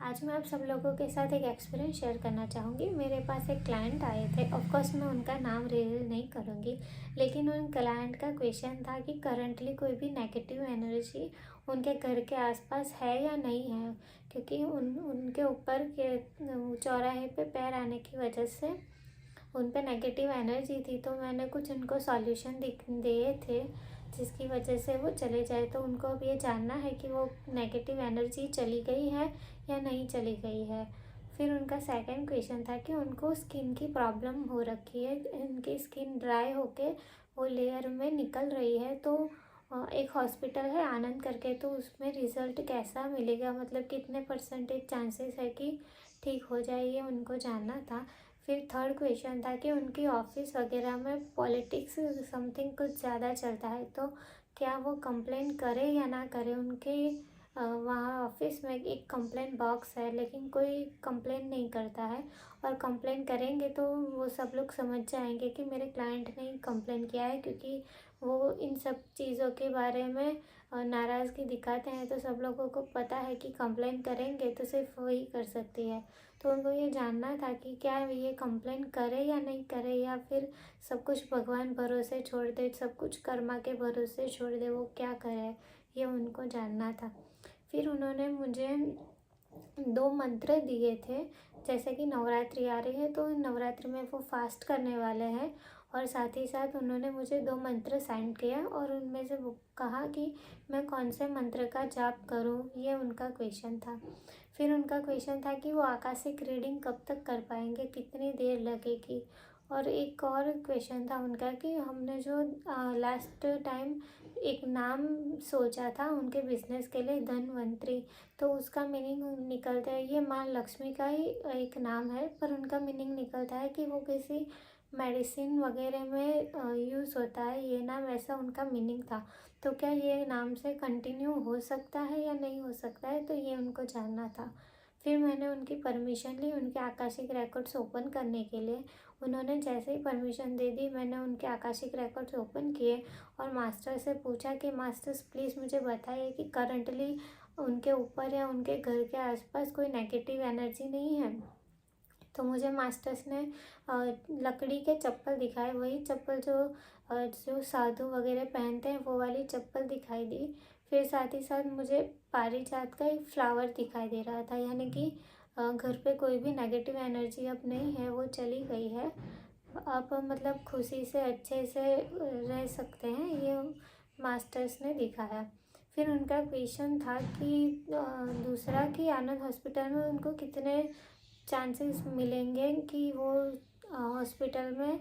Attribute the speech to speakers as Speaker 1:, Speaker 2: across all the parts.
Speaker 1: आज मैं आप सब लोगों के साथ एक एक्सपीरियंस शेयर करना चाहूँगी। मेरे पास एक क्लाइंट आए थे, ऑफ कोर्स मैं उनका नाम रिवील नहीं करूँगी, लेकिन उन क्लाइंट का क्वेश्चन था कि करंटली कोई भी नेगेटिव एनर्जी उनके घर के आसपास है या नहीं है, क्योंकि उनके ऊपर के चौराहे पे पैर आने की वजह से उन पे नेगेटिव एनर्जी थी। तो मैंने कुछ उनको सॉल्यूशन दिए थे जिसकी वजह से वो चले जाए। तो उनको अब ये जानना है कि वो नेगेटिव एनर्जी चली गई है या नहीं चली गई है। फिर उनका सेकंड क्वेश्चन था कि उनको स्किन की प्रॉब्लम हो रखी है, उनकी स्किन ड्राई होके वो लेयर में निकल रही है। तो एक हॉस्पिटल है आनंद करके, तो उसमें रिज़ल्ट कैसा मिलेगा, मतलब कितने परसेंटेज चांसेस है कि ठीक हो जाए, ये उनको जानना था। फिर थर्ड क्वेश्चन था कि उनकी ऑफिस वगैरह में पॉलिटिक्स समथिंग कुछ ज़्यादा चलता है, तो क्या वो कंप्लेन करे या ना करे। उनके वहाँ ऑफिस में एक कंप्लेन बॉक्स है, लेकिन कोई कंप्लेन नहीं करता है, और कंप्लेन करेंगे तो वो सब लोग समझ जाएंगे कि मेरे क्लाइंट ने कंप्लेन किया है, क्योंकि वो इन सब चीज़ों के बारे में नाराज़गी दिखाते हैं। तो सब लोगों को पता है कि कंप्लेन करेंगे तो सिर्फ वही कर सकती है। तो उनको ये जानना था कि क्या ये कंप्लेन करे या नहीं करे, या फिर सब कुछ भगवान भरोसे छोड़ दे, सब कुछ कर्मा के भरोसे छोड़ दे, वो क्या करे, ये उनको जानना था। फिर उन्होंने मुझे 2 मंत्र दिए थे। जैसे कि नवरात्रि आ रही है, तो नवरात्रि में वो फास्ट करने वाले हैं, और साथ ही साथ उन्होंने मुझे 2 मंत्र सेंड किया, और उनमें से वो कहा कि मैं कौन से मंत्र का जाप करूं, ये उनका क्वेश्चन था। फिर उनका क्वेश्चन था कि वो आकाशिक रीडिंग कब तक कर पाएंगे, कितनी देर लगेगी। और एक और क्वेश्चन था उनका कि हमने जो लास्ट टाइम एक नाम सोचा था उनके बिजनेस के लिए, धनवंतरी, तो उसका मीनिंग निकलता है, ये माँ लक्ष्मी का ही एक नाम है, पर उनका मीनिंग निकलता है कि वो किसी मेडिसिन वगैरह में यूज़ होता है, ये नाम, ऐसा उनका मीनिंग था। तो क्या ये नाम से कंटिन्यू हो सकता है या नहीं हो सकता है, तो ये उनको जानना था। फिर मैंने उनकी परमिशन ली उनके आकाशिक रिकॉर्ड्स ओपन करने के लिए। उन्होंने जैसे ही परमिशन दे दी, मैंने उनके आकाशिक रिकॉर्ड्स ओपन किए और मास्टर से पूछा कि मास्टर्स प्लीज़ मुझे बताइए कि करंटली उनके ऊपर या उनके घर के आसपास कोई नेगेटिव एनर्जी नहीं है। तो मुझे मास्टर्स ने लकड़ी के चप्पल दिखाए, वही चप्पल जो साधु वगैरह पहनते हैं, वो वाली चप्पल दिखाई दी। फिर साथ ही साथ मुझे पारिजात का एक फ्लावर दिखाई दे रहा था, यानी कि घर पे कोई भी नेगेटिव एनर्जी अब नहीं है, वो चली गई है। आप मतलब खुशी से अच्छे से रह सकते हैं, ये मास्टर्स ने दिखाया। फिर उनका क्वेश्चन था कि दूसरा कि आनंद हॉस्पिटल में उनको कितने चांसेस मिलेंगे कि वो हॉस्पिटल में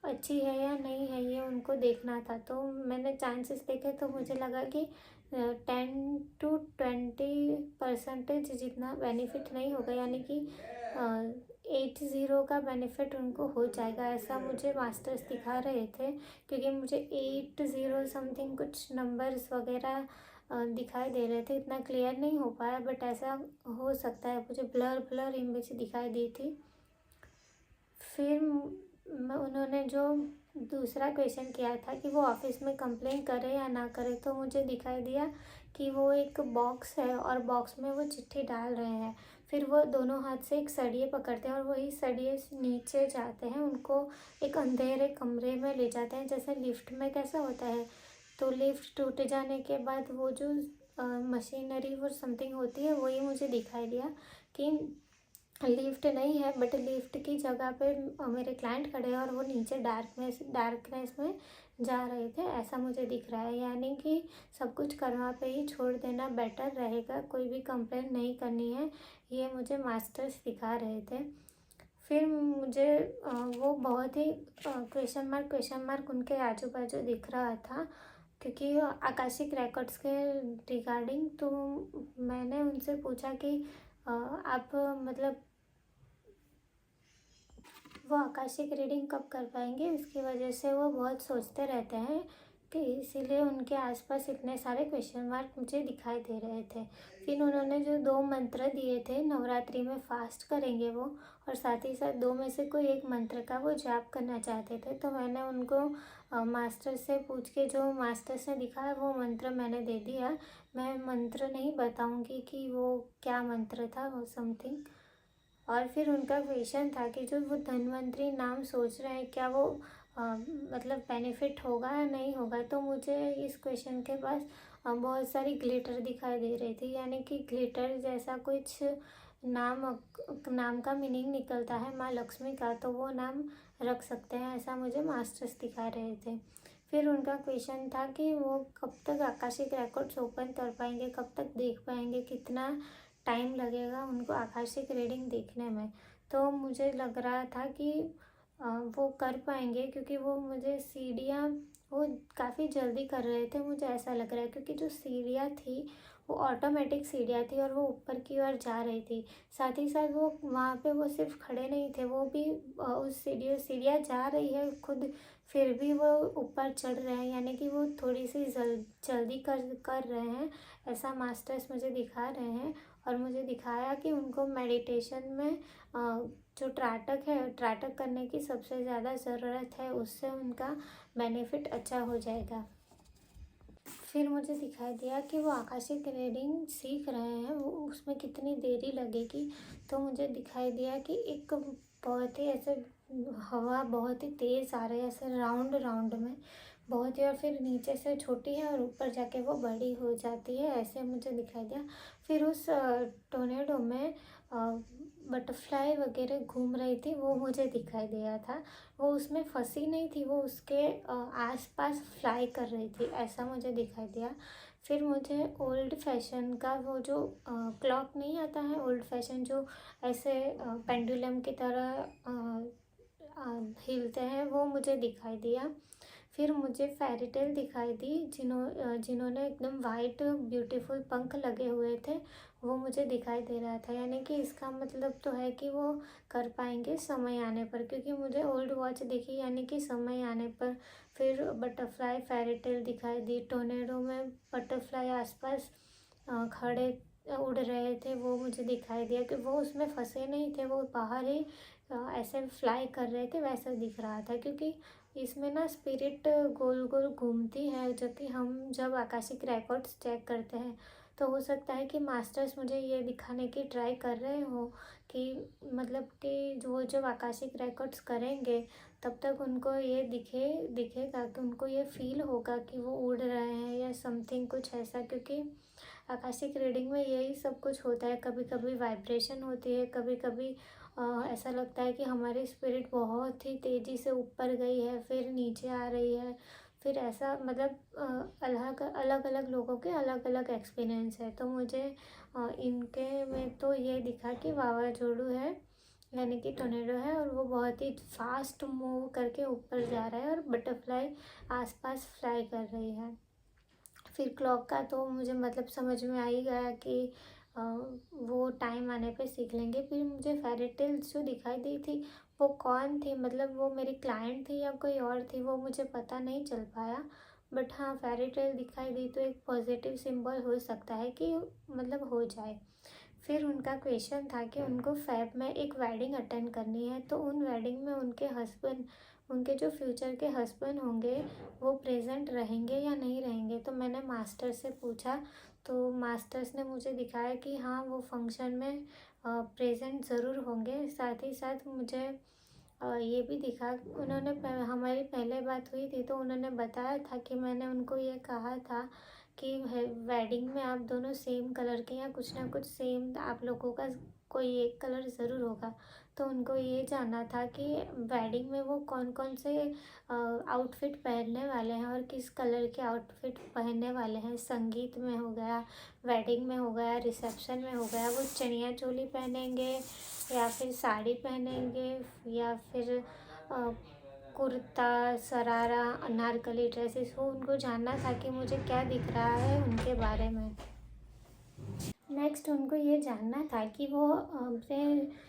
Speaker 1: अच्छी है या नहीं है, ये उनको देखना था। तो मैंने चांसेस देखे, तो मुझे लगा कि 10 to 20% जितना बेनिफिट नहीं होगा, यानी कि 80 का बेनिफिट उनको हो जाएगा, ऐसा मुझे मास्टर्स दिखा रहे थे। क्योंकि मुझे 80 समथिंग कुछ नंबर्स वगैरह दिखाई दे रहे थे, इतना क्लियर नहीं हो पाया, बट ऐसा हो सकता है, मुझे ब्लर ब्लर इमेज दिखाई दी थी। फिर उन्होंने जो दूसरा क्वेश्चन किया था कि वो ऑफिस में कंप्लेन करे या ना करे, तो मुझे दिखाई दिया कि वो एक बॉक्स है और बॉक्स में वो चिट्ठी डाल रहे हैं। फिर वो दोनों हाथ से एक सरिये पकड़ते हैं और वही सरिये नीचे जाते हैं, उनको एक अंधेरे कमरे में ले जाते हैं, जैसे लिफ्ट में कैसा होता है। तो लिफ्ट टूट जाने के बाद वो जो मशीनरी वो समथिंग होती है, वही मुझे दिखाई दिया कि लिफ्ट नहीं है, बट लिफ्ट की जगह पे मेरे क्लाइंट खड़े हैं और वो नीचे डार्कनेस में जा रहे थे, ऐसा मुझे दिख रहा है। यानी कि सब कुछ कर्मा पे ही छोड़ देना बेटर रहेगा, कोई भी कंप्लेन नहीं करनी है, ये मुझे मास्टर्स दिखा रहे थे। फिर मुझे वो बहुत ही क्वेश्चन मार्क उनके आजू बाजू दिख रहा था, क्योंकि आकाशिक रिकॉर्ड्स के रिगार्डिंग। तो मैंने उनसे पूछा कि आप मतलब वो आकाशिक रीडिंग कब कर पाएंगे, इसकी वजह से वो बहुत सोचते रहते हैं, कि इसीलिए उनके आसपास इतने सारे क्वेश्चन मार्क मुझे दिखाई दे रहे थे। फिर उन्होंने जो 2 मंत्र दिए थे, नवरात्रि में फास्ट करेंगे वो, और साथ ही साथ 2 में से कोई एक मंत्र का वो जाप करना चाहते थे। तो मैंने उनको मास्टर से पूछ के जो मास्टर्स ने दिखाया वो मंत्र मैंने दे दिया। मैं मंत्र नहीं बताऊंगी कि वो क्या मंत्र था, वो समथिंग। और फिर उनका क्वेश्चन था कि जो वो धन्वंतरी नाम सोच रहे हैं क्या वो मतलब बेनिफिट होगा या नहीं होगा। तो मुझे इस क्वेश्चन के पास बहुत सारी ग्लिटर दिखाई दे रही थी, यानी कि ग्लिटर जैसा कुछ नाम नाम का मीनिंग निकलता है माँ लक्ष्मी का, तो वो नाम रख सकते हैं, ऐसा मुझे मास्टर्स दिखा रहे थे। फिर उनका क्वेश्चन था कि वो कब तक आकाशिक रिकॉर्ड्स ओपन कर पाएंगे, कब तक देख पाएंगे, कितना टाइम लगेगा उनको आकाशिक रीडिंग देखने में। तो मुझे लग रहा था कि वो कर पाएंगे, क्योंकि वो मुझे सीढ़ियाँ वो काफ़ी जल्दी कर रहे थे, मुझे ऐसा लग रहा है, क्योंकि जो सीढ़ियाँ थी वो ऑटोमेटिक सीढ़ियाँ थी और वो ऊपर की ओर जा रही थी। साथ ही साथ वो वहाँ पे वो सिर्फ खड़े नहीं थे, वो भी उस सीढ़ियाँ जा रही है खुद, फिर भी वो ऊपर चढ़ रहे हैं, यानी कि वो थोड़ी सी जल्दी कर रहे हैं, ऐसा मास्टर्स मुझे दिखा रहे हैं। और मुझे दिखाया कि उनको मेडिटेशन में जो त्राटक है, त्राटक करने की सबसे ज़्यादा ज़रूरत है, उससे उनका बेनिफिट अच्छा हो जाएगा। फिर मुझे दिखाई दिया कि वो आकाशिक रीडिंग सीख रहे हैं, वो उसमें कितनी देरी लगेगी। तो मुझे दिखाई दिया कि एक बहुत ही ऐसे हवा बहुत ही तेज़ आ रही है, ऐसे राउंड राउंड में बहुत ही, और फिर नीचे से छोटी है और ऊपर जाके वो बड़ी हो जाती है, ऐसे मुझे दिखाई दिया। फिर उस टोर्नेडो में बटरफ्लाई वगैरह घूम रही थी, वो मुझे दिखाई दिया था। वो उसमें फंसी नहीं थी, वो उसके आसपास फ्लाई कर रही थी, ऐसा मुझे दिखाई दिया। फिर मुझे ओल्ड फैशन का वो जो क्लॉक नहीं आता है, ओल्ड फैशन जो ऐसे पेंडुलम की तरह हिलते हैं, वो मुझे दिखाई दिया। फिर मुझे फेरी टेल दिखाई दी, जिन्होंने एकदम वाइट ब्यूटीफुल पंख लगे हुए थे, वो मुझे दिखाई दे रहा था। यानी कि इसका मतलब तो है कि वो कर पाएंगे समय आने पर, क्योंकि मुझे ओल्ड वॉच दिखी, यानी कि समय आने पर। फिर बटरफ्लाई फेरी टेल दिखाई दी, टोर्नेडो में बटरफ्लाई आसपास खड़े उड़ रहे थे, वो मुझे दिखाई दिया कि वो उसमें फंसे नहीं थे, वो बाहर ही ऐसे फ्लाई कर रहे थे, वैसा दिख रहा था। क्योंकि इसमें ना स्पिरिट गोल गोल घूमती है, जो कि हम जब आकाशिक रिकॉर्ड्स चेक करते हैं, तो हो सकता है कि मास्टर्स मुझे ये दिखाने की ट्राई कर रहे हो कि मतलब कि जो जब आकाशिक रिकॉर्ड्स करेंगे तब तक उनको ये दिखेगा कि उनको ये फील होगा कि वो उड़ रहे हैं या समथिंग कुछ ऐसा। क्योंकि आकाशिक रीडिंग में यही सब कुछ होता है, कभी कभी वाइब्रेशन होती है, कभी कभी ऐसा लगता है कि हमारी स्पिरिट बहुत ही तेज़ी से ऊपर गई है, फिर नीचे आ रही है, फिर ऐसा मतलब अलग अलग अलग लोगों के अलग अलग एक्सपीरियंस है। तो मुझे इनके में तो ये दिखा कि वावाझोड़ू है, यानी कि टोर्नेडो है, और वो बहुत ही फास्ट मूव करके ऊपर जा रहा है और बटरफ्लाई आसपास फ्लाई कर रही है। फिर क्लॉक का तो मुझे मतलब समझ में आ ही गया कि वो टाइम आने पे सीख लेंगे। फिर मुझे फेरी टेल्स जो दिखाई दी थी वो कौन थी, मतलब वो मेरी क्लाइंट थी या कोई और थी, वो मुझे पता नहीं चल पाया। बट हाँ, फेरी टेल दिखाई दी तो एक पॉजिटिव सिंबल हो सकता है कि मतलब हो जाए। फिर उनका क्वेश्चन था कि उनको फ़ेब में एक वेडिंग अटेंड करनी है, तो उन वेडिंग में उनके हस्बैंड, उनके जो फ्यूचर के हस्बैंड होंगे, वो प्रेजेंट रहेंगे या नहीं रहेंगे। तो मैंने मास्टर से पूछा, तो मास्टर्स ने मुझे दिखाया कि हाँ, वो फंक्शन में प्रेजेंट ज़रूर होंगे। साथ ही साथ मुझे ये भी दिखा, उन्होंने हमारी पहले बात हुई थी तो उन्होंने बताया था कि मैंने उनको ये कहा था कि वेडिंग में आप दोनों सेम कलर के या कुछ ना कुछ सेम आप लोगों का कोई एक कलर ज़रूर होगा। तो उनको ये जानना था कि वेडिंग में वो कौन कौन से आउटफिट पहनने वाले हैं और किस कलर के आउटफिट पहनने वाले हैं। संगीत में हो गया, वेडिंग में हो गया, रिसेप्शन में हो गया, वो चनिया चोली पहनेंगे या फिर साड़ी पहनेंगे या फिर कुर्ता शरारा अनारकली ड्रेसेस हो। उनको जानना था कि मुझे क्या दिख रहा है उनके बारे में। नेक्स्ट उनको ये जानना था कि वो अपने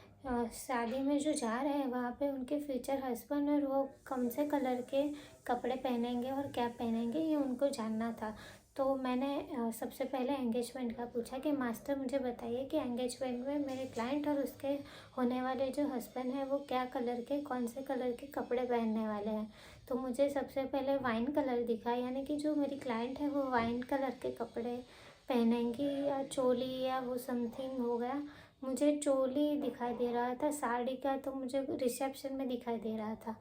Speaker 1: शादी में जो जा रहे हैं वहाँ पे उनके फ्यूचर हस्बैंड और वो कौन से कलर के कपड़े पहनेंगे और क्या पहनेंगे, ये उनको जानना था। तो मैंने सबसे पहले एंगेजमेंट का पूछा कि मास्टर मुझे बताइए कि एंगेजमेंट में मेरे क्लाइंट और उसके होने वाले जो हस्बैंड हैं वो क्या कलर के कौन से कलर के कपड़े पहनने वाले हैं। तो मुझे सबसे पहले वाइन कलर दिखा, यानी कि जो मेरी क्लाइंट है वो वाइन कलर के कपड़े पहनेंगी या चोली या वो समथिंग हो गया। मुझे चोली दिखाई दे रहा था, साड़ी का तो मुझे रिसेप्शन में दिखाई दे रहा था।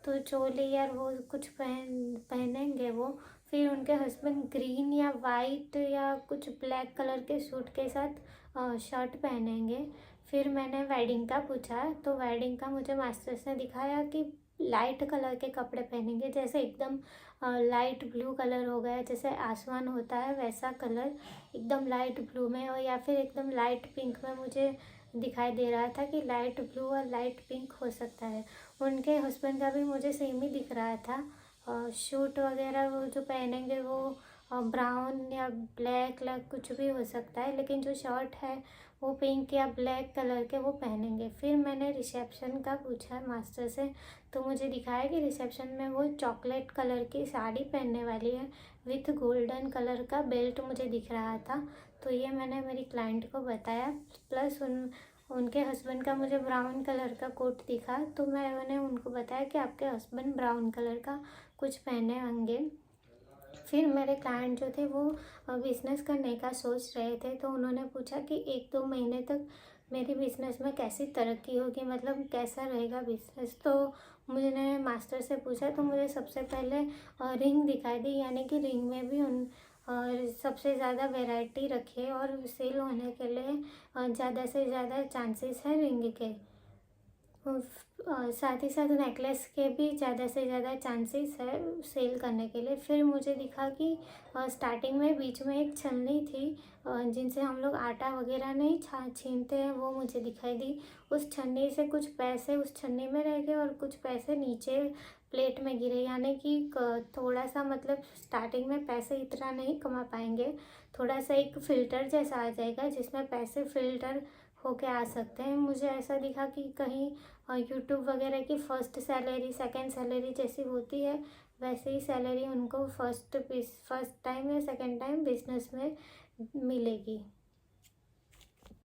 Speaker 1: तो चोली यार वो कुछ पहनेंगे वो। फिर उनके हस्बैंड ग्रीन या वाइट या कुछ ब्लैक कलर के सूट के साथ शर्ट पहनेंगे। फिर मैंने वेडिंग का पूछा, तो वेडिंग का मुझे मास्टर्स ने दिखाया कि लाइट कलर के कपड़े पहनेंगे, जैसे एकदम लाइट ब्लू कलर हो गया, जैसे आसमान होता है वैसा कलर एकदम लाइट ब्लू में, और या फिर एकदम लाइट पिंक में मुझे दिखाई दे रहा था कि लाइट ब्लू और लाइट पिंक हो सकता है। उनके हस्बैंड का भी मुझे सेम ही दिख रहा था। शूट वगैरह वो जो पहनेंगे वो ब्राउन या ब्लैक या कुछ भी हो सकता है, लेकिन जो शर्ट है वो पिंक या ब्लैक कलर के वो पहनेंगे। फिर मैंने रिसेप्शन का पूछा मास्टर से, तो मुझे दिखाया कि रिसेप्शन में वो चॉकलेट कलर की साड़ी पहनने वाली है विथ गोल्डन कलर का बेल्ट मुझे दिख रहा था। तो ये मैंने मेरी क्लाइंट को बताया। प्लस उनके हस्बैंड का मुझे ब्राउन कलर का कोट दिखा, तो मैंने उनको बताया कि आपके हस्बैंड ब्राउन कलर का कुछ पहने होंगे। फिर मेरे क्लाइंट जो थे वो बिज़नेस करने का सोच रहे थे, तो उन्होंने पूछा कि 1-2 महीने तक मेरी बिज़नेस में कैसी तरक्की होगी, मतलब कैसा रहेगा बिज़नेस। तो मैंने मास्टर से पूछा, तो मुझे सबसे पहले रिंग दिखाई दी, यानी कि रिंग में भी उन और सबसे ज़्यादा वैरायटी रखी है और सेल होने के लिए ज़्यादा से ज़्यादा चांसेस है रिंग के। साथ ही साथ नेकलेस के भी ज़्यादा से ज़्यादा चांसेस है सेल करने के लिए। फिर मुझे दिखा कि स्टार्टिंग में बीच में एक छलनी थी जिनसे हम लोग आटा वगैरह नहीं छीनते हैं, वो मुझे दिखाई दी। उस छन्नी से कुछ पैसे उस छन्नी में रह गए और कुछ पैसे नीचे प्लेट में गिरे, यानी कि थोड़ा सा, मतलब स्टार्टिंग में पैसे इतना नहीं कमा पाएंगे। थोड़ा सा एक फ़िल्टर जैसा आ जाएगा जिसमें पैसे फ़िल्टर होके आ सकते हैं। मुझे ऐसा दिखा कि कहीं यूट्यूब वगैरह की फ़र्स्ट सैलरी सेकंड सैलरी जैसी होती है, वैसे ही सैलरी उनको फर्स्ट टाइम या सेकंड टाइम बिजनेस में मिलेगी।